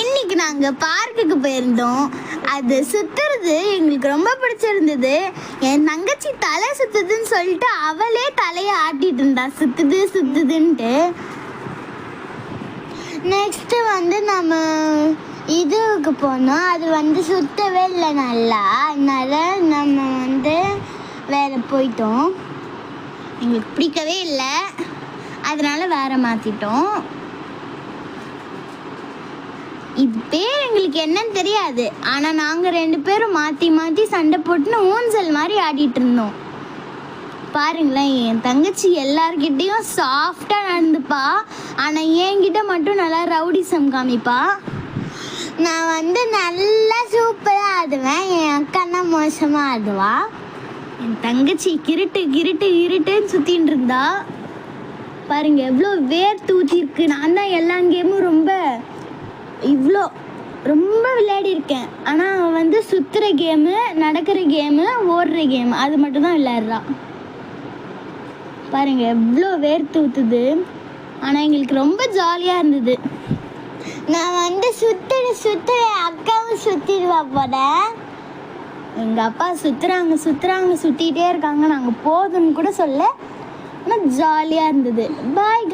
இன்னைக்கு நாங்கள் பார்க்குக்கு போயிருந்தோம். அது சுற்றுறது எங்களுக்கு ரொம்ப பிடிச்சிருந்தது. என் தங்கச்சி தலை சுற்றுதுன்னு சொல்லிட்டு அவளே தலையை ஆட்டிட்டு இருந்தா, சுற்றுது சுற்றுதுன்ட்டு. நெக்ஸ்ட்டு நம்ம இதுக்கு போனோம். அது சுற்றவே இல்லை நல்லா, அதனால நம்ம வேறு போயிட்டோம். எங்களுக்கு பிடிக்கவே இல்லை, அதனால வேறு மாற்றிட்டோம். இது பேர் எங்களுக்கு என்னன்னு தெரியாது, ஆனால் நாங்கள் 2 பேரும் மாற்றி மாற்றி சண்டை போட்டுன்னு ஊஞ்சல் மாதிரி ஆடிட்டு இருந்தோம். பாருங்களேன், என் தங்கச்சி எல்லார்கிட்டையும் சாஃப்டாக நடந்துப்பா, ஆனால் என்கிட்ட மட்டும் நல்லா ரவுடிசம் காமிப்பா. நான் நல்லா சூப்பராக ஆடுவேன், என் அக்கானா மோசமாக ஆடுவா. என் தங்கச்சி கிருட்டு கிருட்டு கிருட்டுன்னு சுற்றின்னு இருந்தா. பாருங்க எவ்வளோ வேர்த்து ஊற்றிருக்கு. நான் தான் எல்லா கேமும் ரொம்ப விளையாடி இருக்கேன். ஆனால் சுற்றுற கேமு, நடக்கிற கேமு, ஓடுற கேமு அது மட்டும்தான் விளையாடுறா. பாருங்க எவ்வளோ வேர்த்து ஊற்றுது. ஆனால் எங்களுக்கு ரொம்ப ஜாலியாக இருந்தது. நான் சுற்றுற அக்காவும் சுற்றிடுவா போல. எங்கள் அப்பா சுற்றுறாங்க சுற்றிகிட்டே இருக்காங்க. நாங்கள் போதும்னு கூட சொல்ல, ஆனால் ஜாலியாக இருந்தது. பாய்.